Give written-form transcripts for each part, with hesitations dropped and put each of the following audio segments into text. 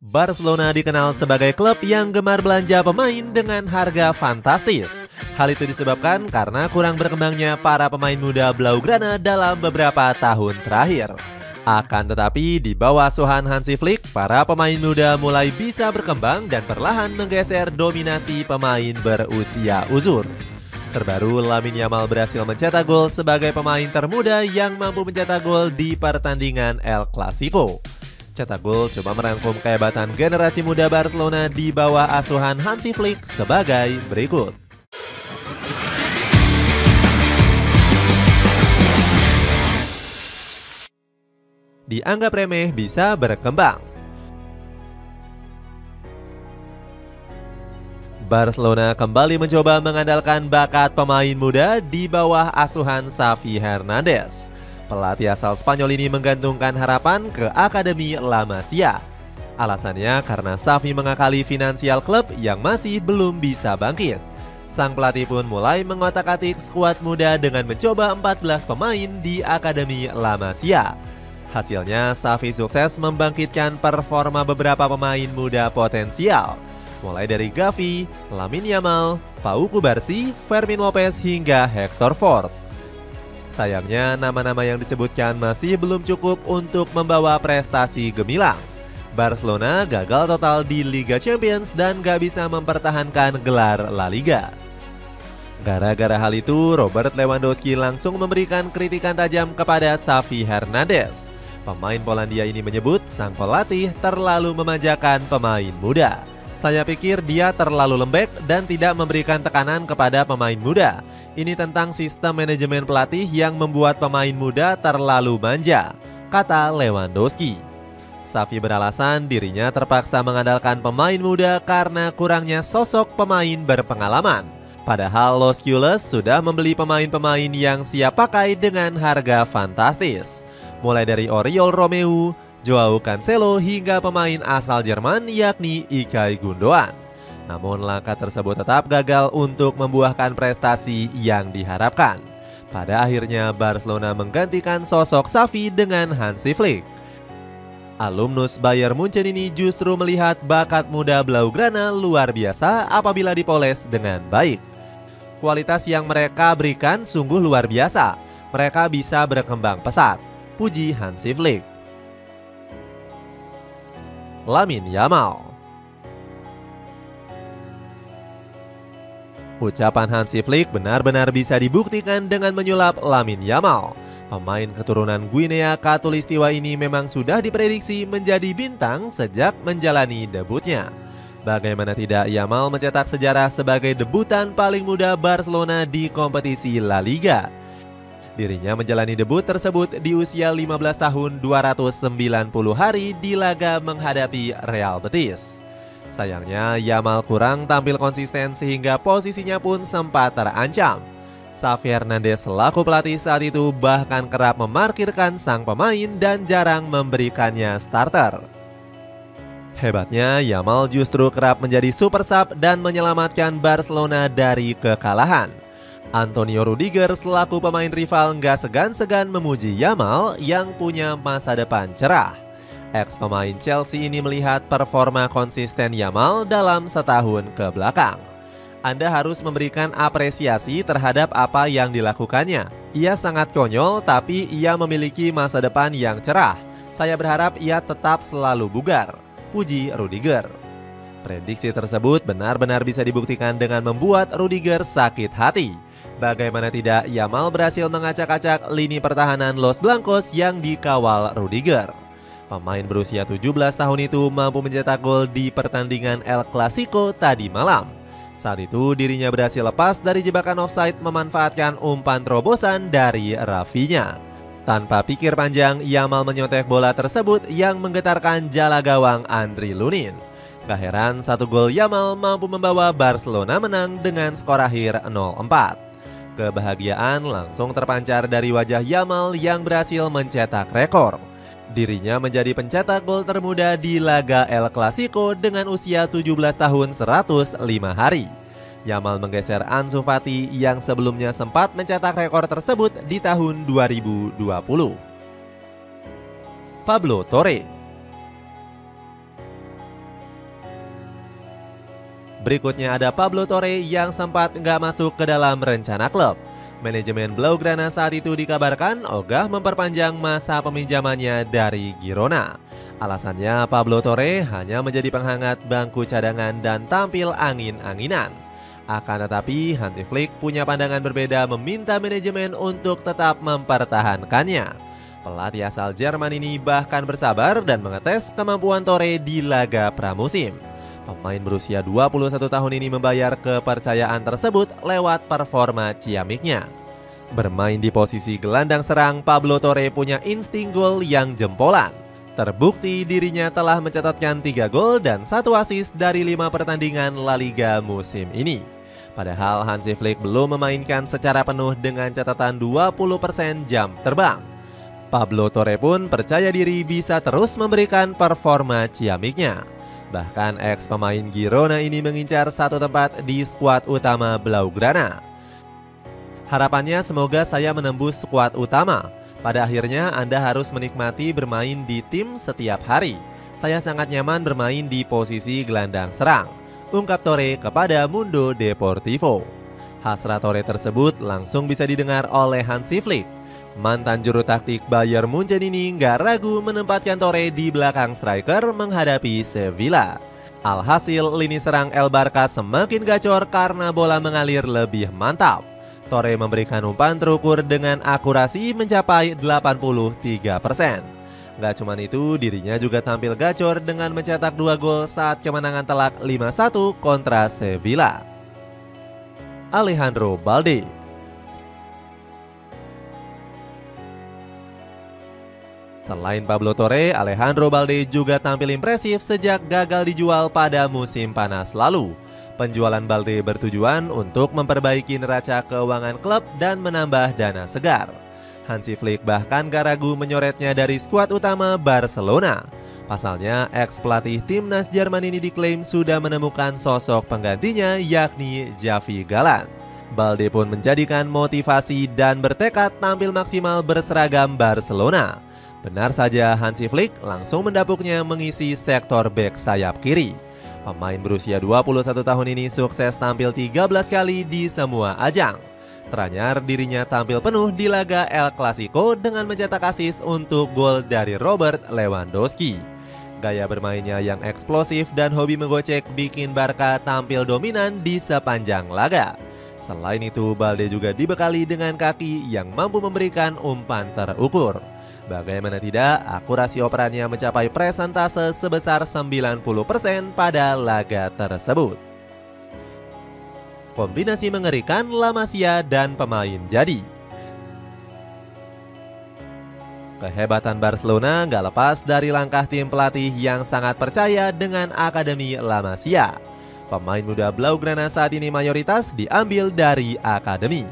Barcelona dikenal sebagai klub yang gemar belanja pemain dengan harga fantastis. Hal itu disebabkan karena kurang berkembangnya para pemain muda Blaugrana dalam beberapa tahun terakhir. Akan tetapi di bawah asuhan Hansi Flick, para pemain muda mulai bisa berkembang dan perlahan menggeser dominasi pemain berusia uzur. Terbaru, Lamine Yamal berhasil mencetak gol sebagai pemain termuda yang mampu mencetak gol di pertandingan El Clasico. Cetak gol coba merangkum kehebatan generasi muda Barcelona di bawah asuhan Hansi Flick sebagai berikut. Dianggap remeh bisa berkembang. Barcelona kembali mencoba mengandalkan bakat pemain muda di bawah asuhan Xavi Hernandez. Pelatih asal Spanyol ini menggantungkan harapan ke Akademi La Masia. Alasannya karena Xavi mengakali finansial klub yang masih belum bisa bangkit. Sang pelatih pun mulai mengotak-atik skuad muda dengan mencoba 14 pemain di Akademi La Masia. Hasilnya, Xavi sukses membangkitkan performa beberapa pemain muda potensial, mulai dari Gavi, Lamine Yamal, Pau Cubarsí, Fermin Lopez hingga Hector Fort. Sayangnya, nama-nama yang disebutkan masih belum cukup untuk membawa prestasi gemilang. Barcelona gagal total di Liga Champions dan gak bisa mempertahankan gelar La Liga. Gara-gara hal itu, Robert Lewandowski langsung memberikan kritikan tajam kepada Xavi Hernandez. Pemain Polandia ini menyebut sang pelatih terlalu memanjakan pemain muda. Saya pikir dia terlalu lembek dan tidak memberikan tekanan kepada pemain muda. Ini tentang sistem manajemen pelatih yang membuat pemain muda terlalu manja, kata Lewandowski. Xavi beralasan dirinya terpaksa mengandalkan pemain muda karena kurangnya sosok pemain berpengalaman. Padahal Los Culés sudah membeli pemain-pemain yang siap pakai dengan harga fantastis. Mulai dari Oriol Romeu, Joao Cancelo hingga pemain asal Jerman yakni Ilkay Gundogan. Namun langkah tersebut tetap gagal untuk membuahkan prestasi yang diharapkan. Pada akhirnya Barcelona menggantikan sosok Xavi dengan Hansi Flick. Alumnus Bayern Munchen ini justru melihat bakat muda Blaugrana luar biasa apabila dipoles dengan baik. Kualitas yang mereka berikan sungguh luar biasa. Mereka bisa berkembang pesat, puji Hansi Flick. Lamine Yamal. Ucapan Hansi Flick benar-benar bisa dibuktikan dengan menyulap Lamine Yamal. Pemain keturunan Guinea Khatulistiwa ini memang sudah diprediksi menjadi bintang sejak menjalani debutnya. Bagaimana tidak, Yamal mencetak sejarah sebagai debutan paling muda Barcelona di kompetisi La Liga. Dirinya menjalani debut tersebut di usia 15 tahun 290 hari di laga menghadapi Real Betis. Sayangnya Yamal kurang tampil konsisten sehingga posisinya pun sempat terancam. Xavi Hernandez selaku pelatih saat itu bahkan kerap memarkirkan sang pemain dan jarang memberikannya starter. Hebatnya, Yamal justru kerap menjadi super sub dan menyelamatkan Barcelona dari kekalahan. Antonio Rudiger selaku pemain rival nggak segan-segan memuji Yamal yang punya masa depan cerah. Ex-pemain Chelsea ini melihat performa konsisten Yamal dalam setahun ke belakang. Anda harus memberikan apresiasi terhadap apa yang dilakukannya. Ia sangat konyol tapi ia memiliki masa depan yang cerah. Saya berharap ia tetap selalu bugar, puji Rudiger. Prediksi tersebut benar-benar bisa dibuktikan dengan membuat Rudiger sakit hati. Bagaimana tidak, Yamal berhasil mengacak-acak lini pertahanan Los Blancos yang dikawal Rudiger. Pemain berusia 17 tahun itu mampu mencetak gol di pertandingan El Clasico tadi malam. Saat itu dirinya berhasil lepas dari jebakan offside memanfaatkan umpan terobosan dari Rafinha. Tanpa pikir panjang, Yamal menyontek bola tersebut yang menggetarkan jala gawang Andriy Lunin. Gak heran satu gol Yamal mampu membawa Barcelona menang dengan skor akhir 0-4. Kebahagiaan langsung terpancar dari wajah Yamal yang berhasil mencetak rekor. Dirinya menjadi pencetak gol termuda di laga El Clasico dengan usia 17 tahun 105 hari. Yamal menggeser Ansu Fati yang sebelumnya sempat mencetak rekor tersebut di tahun 2020. Pablo Torre. Berikutnya ada Pablo Torre yang sempat nggak masuk ke dalam rencana klub. Manajemen Blaugrana saat itu dikabarkan ogah memperpanjang masa peminjamannya dari Girona. Alasannya Pablo Torre hanya menjadi penghangat bangku cadangan dan tampil angin-anginan. Akan tetapi Hansi Flick punya pandangan berbeda, meminta manajemen untuk tetap mempertahankannya. Pelatih asal Jerman ini bahkan bersabar dan mengetes kemampuan Torre di laga pramusim. Pemain berusia 21 tahun ini membayar kepercayaan tersebut lewat performa ciamiknya. Bermain di posisi gelandang serang, Pablo Torre punya insting gol yang jempolan. Terbukti dirinya telah mencatatkan 3 gol dan 1 assist dari 5 pertandingan La Liga musim ini. Padahal Hansi Flick belum memainkan secara penuh dengan catatan 20% jam terbang. Pablo Torre pun percaya diri bisa terus memberikan performa ciamiknya. Bahkan ex pemain Girona ini mengincar satu tempat di skuad utama Blaugrana. Harapannya semoga saya menembus skuad utama. Pada akhirnya Anda harus menikmati bermain di tim setiap hari. Saya sangat nyaman bermain di posisi gelandang serang, ungkap Torre kepada Mundo Deportivo. Hasrat Torre tersebut langsung bisa didengar oleh Hansi Flick. Mantan juru taktik Bayern Munchen ini nggak ragu menempatkan Torre di belakang striker menghadapi Sevilla. Alhasil lini serang El Barca semakin gacor karena bola mengalir lebih mantap. Torre memberikan umpan terukur dengan akurasi mencapai 83%. Gak cuman itu, dirinya juga tampil gacor dengan mencetak 2 gol saat kemenangan telak 5-1 kontra Sevilla. Alejandro Balde. Selain Pablo Torre, Alejandro Balde juga tampil impresif sejak gagal dijual pada musim panas lalu. Penjualan Balde bertujuan untuk memperbaiki neraca keuangan klub dan menambah dana segar. Hansi Flick bahkan gak ragu menyoretnya dari skuad utama Barcelona. Pasalnya, ex pelatih timnas Jerman ini diklaim sudah menemukan sosok penggantinya, yakni Javi Galan. Balde pun menjadikan motivasi dan bertekad tampil maksimal berseragam Barcelona. Benar saja, Hansi Flick langsung mendapuknya mengisi sektor bek sayap kiri. Pemain berusia 21 tahun ini sukses tampil 13 kali di semua ajang. Teranyar dirinya tampil penuh di laga El Clasico dengan mencetak assist untuk gol dari Robert Lewandowski. Gaya bermainnya yang eksplosif dan hobi menggocek bikin Barca tampil dominan di sepanjang laga. Selain itu, Balde juga dibekali dengan kaki yang mampu memberikan umpan terukur. Bagaimana tidak, akurasi operannya mencapai presentase sebesar 90% pada laga tersebut. Kombinasi mengerikan La Masia dan pemain jadi. Kehebatan Barcelona gak lepas dari langkah tim pelatih yang sangat percaya dengan Akademi La Masia. Pemain muda Blaugrana saat ini mayoritas diambil dari Akademi.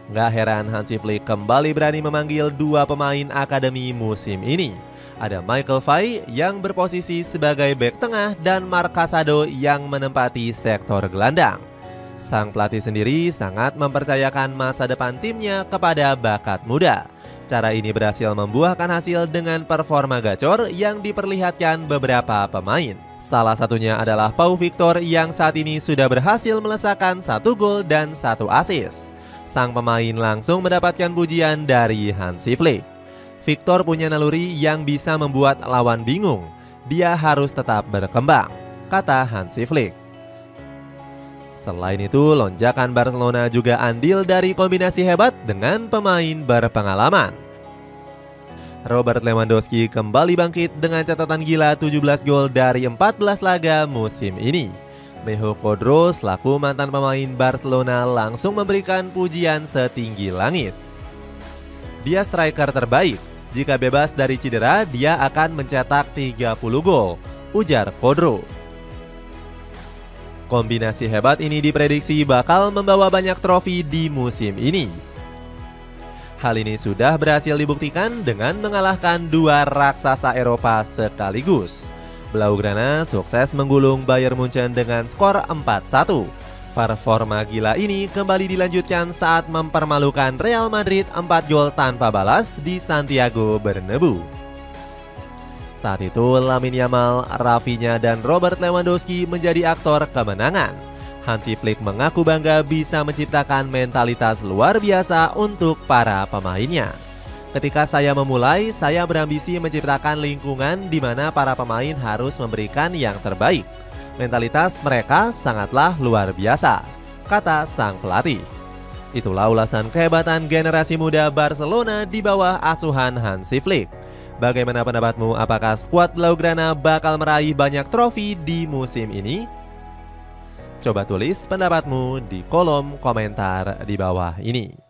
Gak heran Hansi Flick kembali berani memanggil 2 pemain Akademi musim ini. Ada Michael Fay yang berposisi sebagai bek tengah dan Marc Casado yang menempati sektor gelandang. Sang pelatih sendiri sangat mempercayakan masa depan timnya kepada bakat muda. Cara ini berhasil membuahkan hasil dengan performa gacor yang diperlihatkan beberapa pemain. Salah satunya adalah Pau Victor yang saat ini sudah berhasil melesakkan 1 gol dan 1 assist. Sang pemain langsung mendapatkan pujian dari Hansi Flick. Victor punya naluri yang bisa membuat lawan bingung. Dia harus tetap berkembang, kata Hansi Flick. Selain itu, lonjakan Barcelona juga andil dari kombinasi hebat dengan pemain berpengalaman. Robert Lewandowski kembali bangkit dengan catatan gila 17 gol dari 14 laga musim ini. Mejo Codro selaku mantan pemain Barcelona langsung memberikan pujian setinggi langit. Dia striker terbaik. Jika bebas dari cedera, dia akan mencetak 30 gol, ujar Codro. Kombinasi hebat ini diprediksi bakal membawa banyak trofi di musim ini. Hal ini sudah berhasil dibuktikan dengan mengalahkan 2 raksasa Eropa sekaligus. Blaugrana sukses menggulung Bayern Munchen dengan skor 4-1. Performa gila ini kembali dilanjutkan saat mempermalukan Real Madrid 4 gol tanpa balas di Santiago Bernabeu. Saat itu Lamine Yamal, Rafinha, dan Robert Lewandowski menjadi aktor kemenangan. Hansi Flick mengaku bangga bisa menciptakan mentalitas luar biasa untuk para pemainnya. Ketika saya memulai, saya berambisi menciptakan lingkungan di mana para pemain harus memberikan yang terbaik. Mentalitas mereka sangatlah luar biasa, kata sang pelatih. Itulah ulasan kehebatan generasi muda Barcelona di bawah asuhan Hansi Flick. Bagaimana pendapatmu? Apakah skuad Blaugrana bakal meraih banyak trofi di musim ini? Coba tulis pendapatmu di kolom komentar di bawah ini.